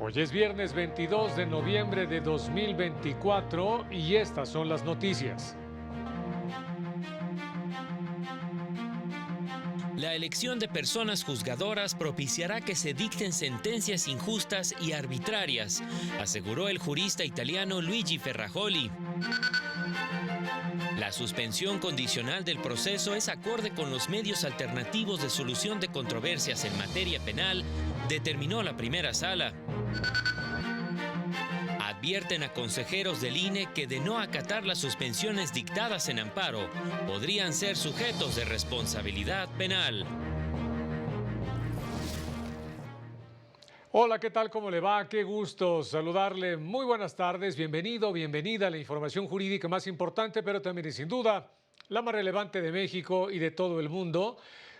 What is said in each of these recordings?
Hoy es viernes 22 de noviembre de 2024 y estas son las noticias. La elección de personas juzgadoras propiciará que se dicten sentencias injustas y arbitrarias, aseguró el jurista italiano Luigi Ferrajoli. La suspensión condicional del proceso es acorde con los medios alternativos de solución de controversias en materia penal, determinó la primera sala. Advierten a consejeros del INE que de no acatar las suspensiones dictadas en amparo, podrían ser sujetos de responsabilidad penal. Hola, ¿qué tal? ¿Cómo le va? Qué gusto saludarle. Muy buenas tardes. Bienvenido, bienvenida a la información jurídica más importante, pero también y sin duda la más relevante de México y de todo el mundo.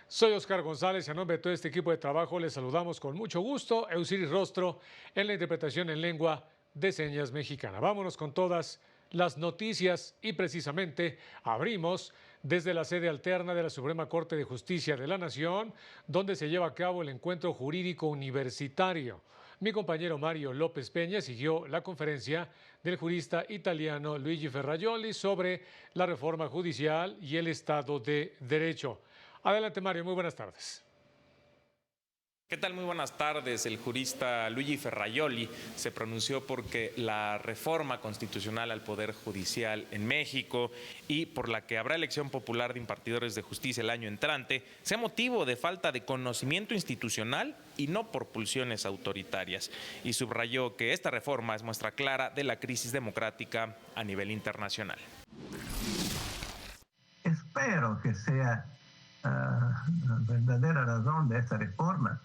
Soy Oscar González y a nombre de todo este equipo de trabajo les saludamos con mucho gusto. Eusiris Rostro en la interpretación en lengua de señas mexicana. Vámonos con todas las noticias y precisamente abrimos desde la sede alterna de la Suprema Corte de Justicia de la Nación, donde se lleva a cabo el encuentro jurídico universitario. Mi compañero Mario López Peña siguió la conferencia del jurista italiano Luigi Ferrajoli sobre la reforma judicial y el Estado de Derecho. Adelante, Mario, muy buenas tardes. ¿Qué tal? Muy buenas tardes. El jurista Luigi Ferrajoli se pronunció porque la reforma constitucional al Poder Judicial en México y por la que habrá elección popular de impartidores de justicia el año entrante sea motivo de falta de conocimiento institucional y no por pulsiones autoritarias. Y subrayó que esta reforma es muestra clara de la crisis democrática a nivel internacional. Espero que sea la verdadera razón de esta reforma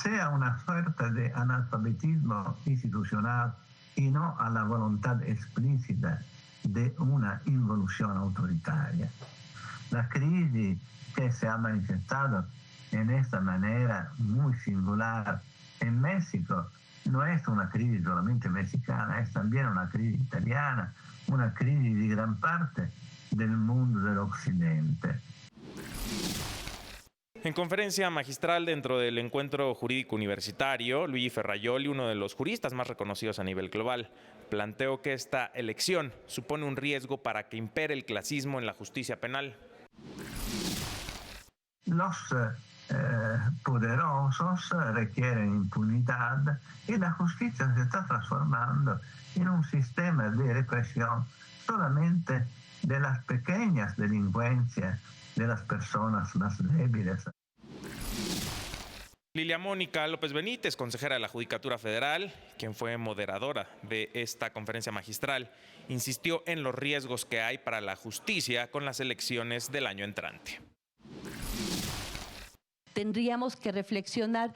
sea una suerte de analfabetismo institucional y no a la voluntad explícita de una involución autoritaria. La crisis que se ha manifestado en esta manera muy singular en México no es una crisis solamente mexicana, es también una crisis italiana, una crisis de gran parte del mundo del occidente. En conferencia magistral dentro del encuentro jurídico universitario, Luigi Ferrajoli, uno de los juristas más reconocidos a nivel global, planteó que esta elección supone un riesgo para que impere el clasismo en la justicia penal. Los poderosos requieren impunidad y la justicia se está transformando en un sistema de represión solamente de las pequeñas delincuencias de las personas más débiles. Lilia Mónica López Benítez, consejera de la Judicatura Federal, quien fue moderadora de esta conferencia magistral, insistió en los riesgos que hay para la justicia con las elecciones del año entrante. Tendríamos que reflexionar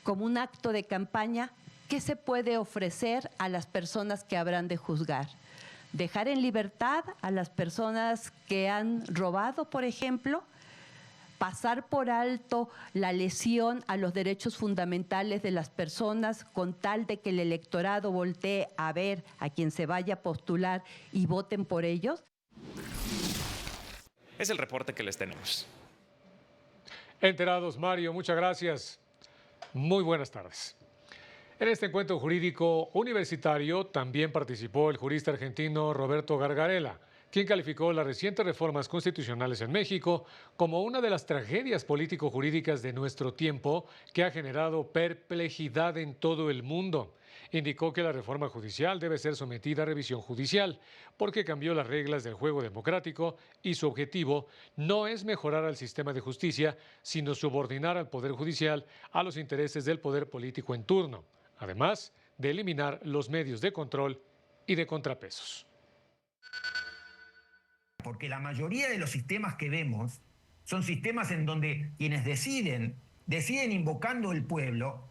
como un acto de campaña qué se puede ofrecer a las personas que habrán de juzgar. Dejar en libertad a las personas que han robado, por ejemplo, pasar por alto la lesión a los derechos fundamentales de las personas con tal de que el electorado voltee a ver a quien se vaya a postular y voten por ellos. Es el reporte que les tenemos. Enterados, Mario, muchas gracias. Muy buenas tardes. En este encuentro jurídico universitario también participó el jurista argentino Roberto Gargarella, quien calificó las recientes reformas constitucionales en México como una de las tragedias político-jurídicas de nuestro tiempo que ha generado perplejidad en todo el mundo. Indicó que la reforma judicial debe ser sometida a revisión judicial porque cambió las reglas del juego democrático y su objetivo no es mejorar al sistema de justicia, sino subordinar al Poder Judicial a los intereses del poder político en turno, además de eliminar los medios de control y de contrapesos. Porque la mayoría de los sistemas que vemos son sistemas en donde quienes deciden invocando el pueblo,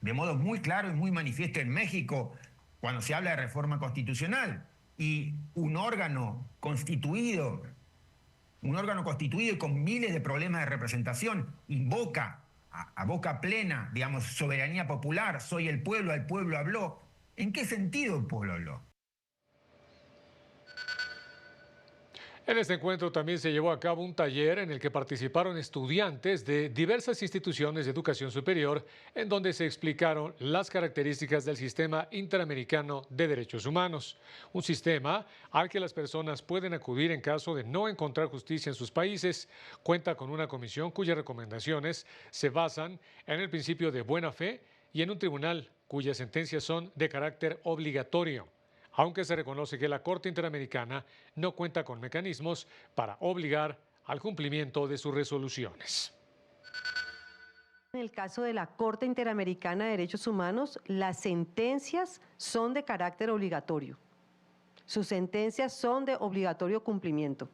de modo muy claro y muy manifiesto en México, cuando se habla de reforma constitucional, y un órgano constituido y con miles de problemas de representación, invoca a boca plena, digamos, soberanía popular, soy el pueblo, al pueblo habló. ¿En qué sentido el pueblo habló? En este encuentro también se llevó a cabo un taller en el que participaron estudiantes de diversas instituciones de educación superior, en donde se explicaron las características del Sistema Interamericano de Derechos Humanos, un sistema al que las personas pueden acudir en caso de no encontrar justicia en sus países. Cuenta con una comisión cuyas recomendaciones se basan en el principio de buena fe y en un tribunal cuyas sentencias son de carácter obligatorio, aunque se reconoce que la Corte Interamericana no cuenta con mecanismos para obligar al cumplimiento de sus resoluciones. En el caso de la Corte Interamericana de Derechos Humanos, las sentencias son de carácter obligatorio. Sus sentencias son de obligatorio cumplimiento.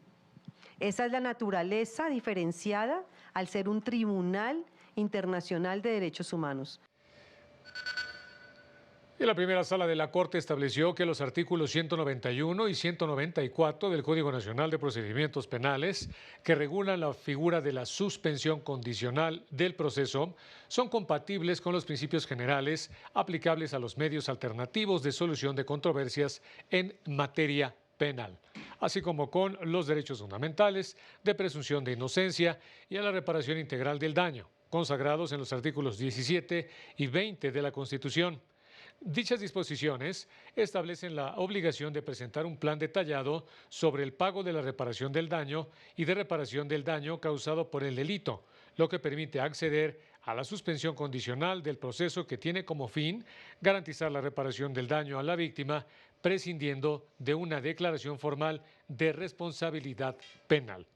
Esa es la naturaleza diferenciada al ser un tribunal internacional de derechos humanos. Y la primera sala de la Corte estableció que los artículos 191 y 194 del Código Nacional de Procedimientos Penales, que regulan la figura de la suspensión condicional del proceso, son compatibles con los principios generales aplicables a los medios alternativos de solución de controversias en materia penal, así como con los derechos fundamentales de presunción de inocencia y a la reparación integral del daño, consagrados en los artículos 17 y 20 de la Constitución. Dichas disposiciones establecen la obligación de presentar un plan detallado sobre el pago de la reparación del daño y de reparación del daño causado por el delito, lo que permite acceder a la suspensión condicional del proceso, que tiene como fin garantizar la reparación del daño a la víctima, prescindiendo de una declaración formal de responsabilidad penal,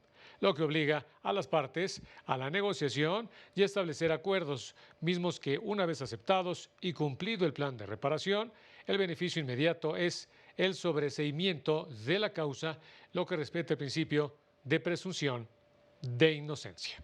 lo que obliga a las partes a la negociación y a establecer acuerdos, mismos que, una vez aceptados y cumplido el plan de reparación, el beneficio inmediato es el sobreseimiento de la causa, lo que respeta el principio de presunción de inocencia.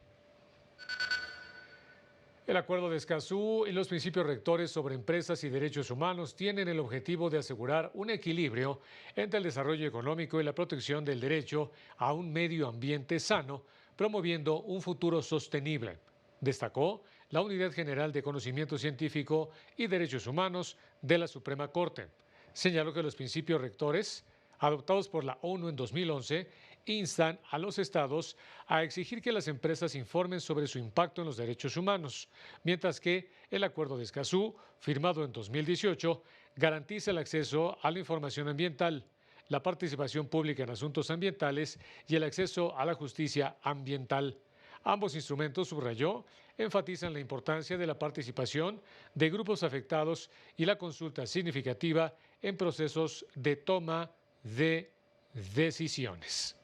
El Acuerdo de Escazú y los principios rectores sobre empresas y derechos humanos tienen el objetivo de asegurar un equilibrio entre el desarrollo económico y la protección del derecho a un medio ambiente sano, promoviendo un futuro sostenible, destacó la Unidad General de Conocimiento Científico y Derechos Humanos de la Suprema Corte. Señaló que los principios rectores, adoptados por la ONU en 2011, instan a los estados a exigir que las empresas informen sobre su impacto en los derechos humanos, mientras que el Acuerdo de Escazú, firmado en 2018, garantiza el acceso a la información ambiental, la participación pública en asuntos ambientales y el acceso a la justicia ambiental. Ambos instrumentos, subrayó, enfatizan la importancia de la participación de grupos afectados y la consulta significativa en procesos de toma de decisiones.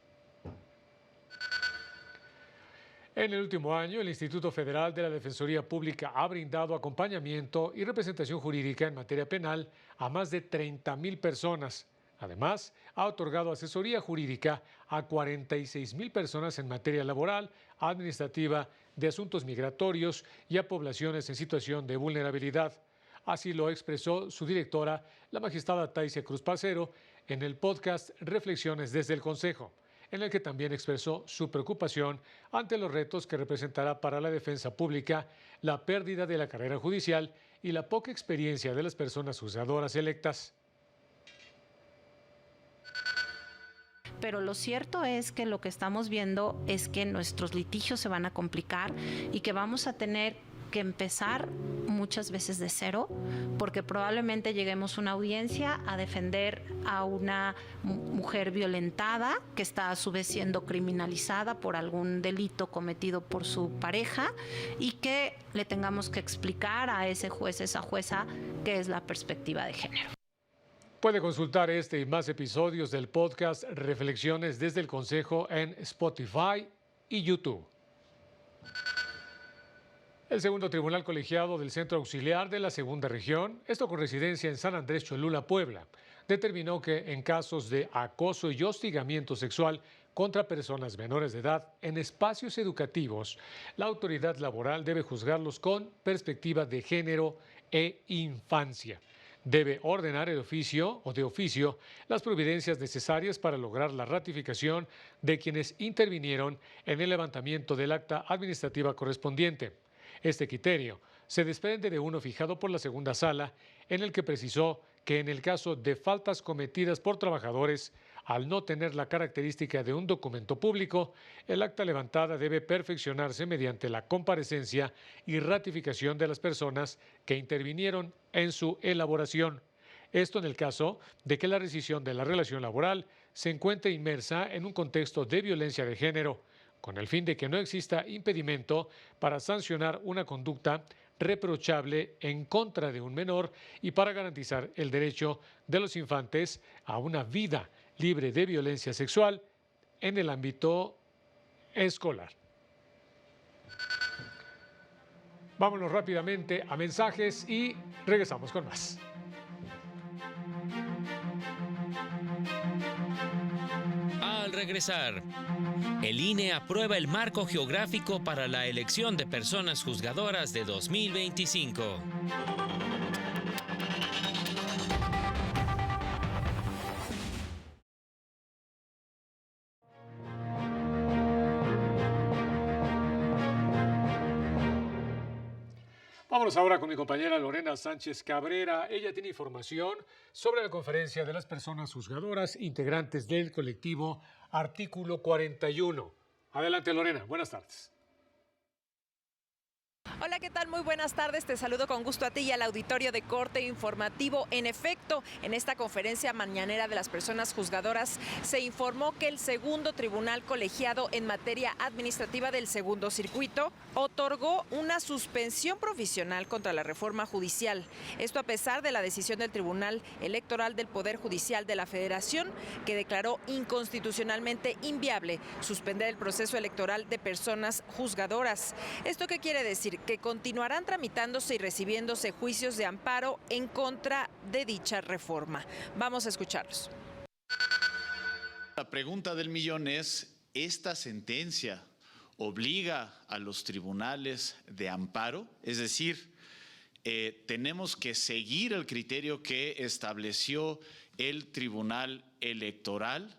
En el último año, el Instituto Federal de la Defensoría Pública ha brindado acompañamiento y representación jurídica en materia penal a más de 30,000 personas. Además, ha otorgado asesoría jurídica a 46,000 personas en materia laboral, administrativa, de asuntos migratorios y a poblaciones en situación de vulnerabilidad. Así lo expresó su directora, la magistrada Taisia Cruz Parcero, en el podcast Reflexiones desde el Consejo, en el que también expresó su preocupación ante los retos que representará para la defensa pública la pérdida de la carrera judicial y la poca experiencia de las personas juzgadoras electas. Pero lo cierto es que lo que estamos viendo es que nuestros litigios se van a complicar y que vamos a tener que empezar muchas veces de cero, porque probablemente lleguemos a una audiencia a defender a una mujer violentada que está a su vez siendo criminalizada por algún delito cometido por su pareja, y que le tengamos que explicar a ese juez, esa jueza, qué es la perspectiva de género. Puede consultar este y más episodios del podcast Reflexiones desde el Consejo en Spotify y YouTube. El segundo tribunal colegiado del Centro Auxiliar de la Segunda Región, esto con residencia en San Andrés Cholula, Puebla, determinó que en casos de acoso y hostigamiento sexual contra personas menores de edad en espacios educativos, la autoridad laboral debe juzgarlos con perspectiva de género e infancia. Debe ordenar de oficio las providencias necesarias para lograr la ratificación de quienes intervinieron en el levantamiento del acta administrativa correspondiente. Este criterio se desprende de uno fijado por la segunda sala, en el que precisó que en el caso de faltas cometidas por trabajadores Al no tener la característica de un documento público, el acta levantada debe perfeccionarse mediante la comparecencia y ratificación de las personas que intervinieron en su elaboración. Esto en el caso de que la rescisión de la relación laboral se encuentre inmersa en un contexto de violencia de género, con el fin de que no exista impedimento para sancionar una conducta reprochable en contra de un menor y para garantizar el derecho de los infantes a una vida libre de violencia sexual en el ámbito escolar. Vámonos rápidamente a mensajes y regresamos con más. Al regresar, el INE aprueba el marco geográfico para la elección de personas juzgadoras de 2025. Vámonos ahora con mi compañera Lorena Sánchez Cabrera. Ella tiene información sobre la conferencia de las personas juzgadoras integrantes del colectivo Artículo 41. Adelante, Lorena. Buenas tardes. Hola, ¿qué tal? Muy buenas tardes. Te saludo con gusto a ti y al auditorio de Corte Informativo. En efecto, en esta conferencia mañanera de las personas juzgadoras se informó que el segundo tribunal colegiado en materia administrativa del segundo circuito otorgó una suspensión provisional contra la reforma judicial. Esto a pesar de la decisión del Tribunal Electoral del Poder Judicial de la Federación, que declaró inconstitucionalmente inviable suspender el proceso electoral de personas juzgadoras. ¿Esto qué quiere decir? Que continuarán tramitándose y recibiéndose juicios de amparo en contra de dicha reforma. Vamos a escucharlos. La pregunta del millón es, ¿esta sentencia obliga a los tribunales de amparo? Es decir, tenemos que seguir el criterio que estableció el Tribunal Electoral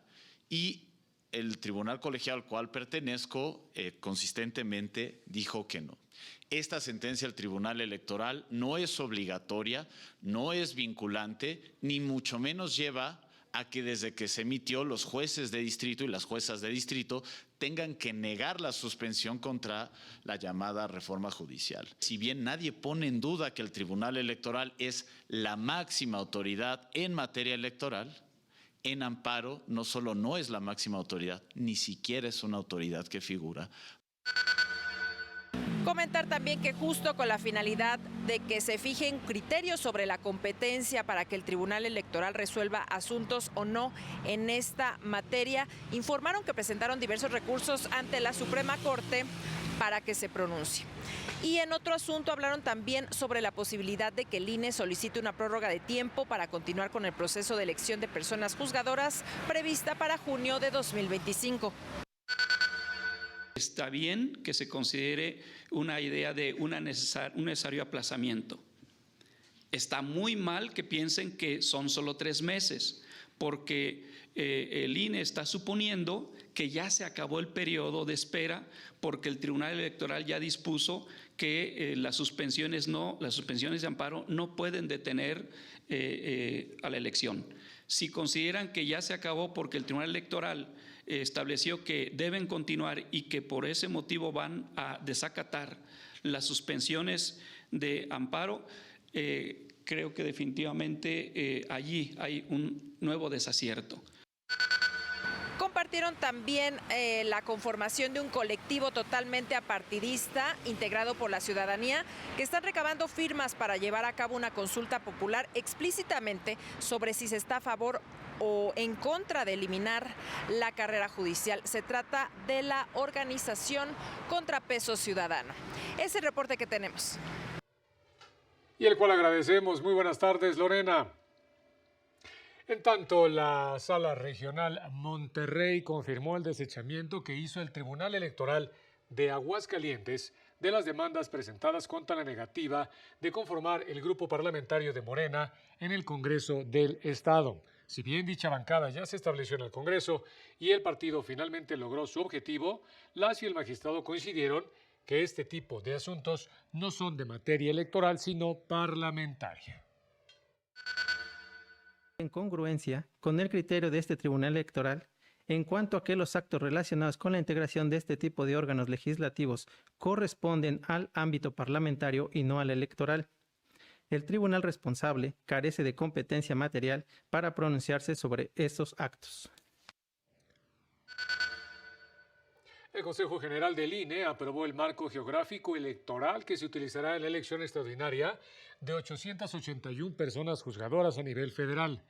y el tribunal colegiado al cual pertenezco consistentemente dijo que no. Esta sentencia del Tribunal Electoral no es obligatoria, no es vinculante, ni mucho menos lleva a que desde que se emitió los jueces de distrito y las juezas de distrito tengan que negar la suspensión contra la llamada reforma judicial. Si bien nadie pone en duda que el Tribunal Electoral es la máxima autoridad en materia electoral, en amparo no solo no es la máxima autoridad, ni siquiera es una autoridad que figura. Comentar también que justo con la finalidad de que se fijen criterios sobre la competencia para que el Tribunal Electoral resuelva asuntos o no en esta materia, informaron que presentaron diversos recursos ante la Suprema Corte para que se pronuncie. Y en otro asunto hablaron también sobre la posibilidad de que el INE solicite una prórroga de tiempo para continuar con el proceso de elección de personas juzgadoras prevista para junio de 2025. Está bien que se considere una idea de un necesario aplazamiento. Está muy mal que piensen que son solo 3 meses, porque el INE está suponiendo que ya se acabó el periodo de espera porque el Tribunal Electoral ya dispuso que las suspensiones de amparo no pueden detener a la elección. Si consideran que ya se acabó porque el Tribunal Electoral estableció que deben continuar y que por ese motivo van a desacatar las suspensiones de amparo, creo que definitivamente allí hay un nuevo desacierto. Compartieron también la conformación de un colectivo totalmente apartidista integrado por la ciudadanía que están recabando firmas para llevar a cabo una consulta popular explícitamente sobre si se está a favor o en contra de eliminar la carrera judicial. Se trata de la organización Contrapeso Ciudadano. Ese es el reporte que tenemos. Y el cual agradecemos. Muy buenas tardes, Lorena. En tanto, la Sala Regional Monterrey confirmó el desechamiento que hizo el Tribunal Electoral de Aguascalientes de las demandas presentadas contra la negativa de conformar el grupo parlamentario de Morena en el Congreso del Estado. Si bien dicha bancada ya se estableció en el Congreso y el partido finalmente logró su objetivo, las y el magistrado coincidieron que este tipo de asuntos no son de materia electoral, sino parlamentaria. En congruencia con el criterio de este Tribunal Electoral, en cuanto a que los actos relacionados con la integración de este tipo de órganos legislativos corresponden al ámbito parlamentario y no al electoral, el tribunal responsable carece de competencia material para pronunciarse sobre estos actos. El Consejo General del INE aprobó el marco geográfico electoral que se utilizará en la elección extraordinaria de 881 personas juzgadoras a nivel federal.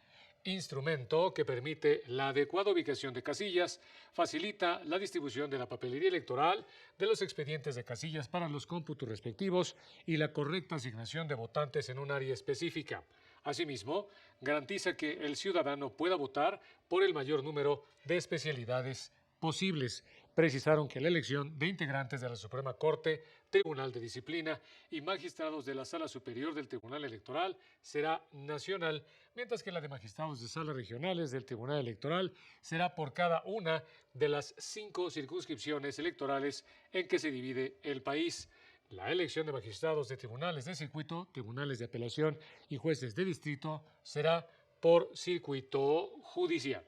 Instrumento que permite la adecuada ubicación de casillas, facilita la distribución de la papelería electoral, de los expedientes de casillas para los cómputos respectivos y la correcta asignación de votantes en un área específica. Asimismo, garantiza que el ciudadano pueda votar por el mayor número de especialidades posibles. Precisaron que la elección de integrantes de la Suprema Corte, Tribunal de Disciplina y magistrados de la Sala Superior del Tribunal Electoral será nacional, mientras que la de magistrados de salas regionales del Tribunal Electoral será por cada una de las 5 circunscripciones electorales en que se divide el país. La elección de magistrados de tribunales de circuito, tribunales de apelación y jueces de distrito será por circuito judicial.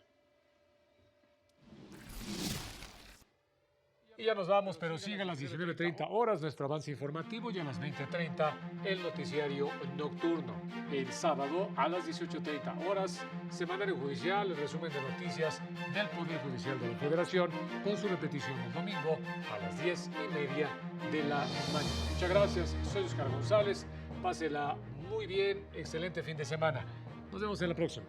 Y ya nos vamos, pero sigue a las 19:30 horas nuestro avance informativo y a las 20:30 el noticiario nocturno. El sábado a las 18:30 horas, Semanario Judicial, el resumen de noticias del Poder Judicial de la Federación, con su repetición el domingo a las 10:30 de la mañana. Muchas gracias, soy Oscar González, pásela muy bien, excelente fin de semana. Nos vemos en la próxima.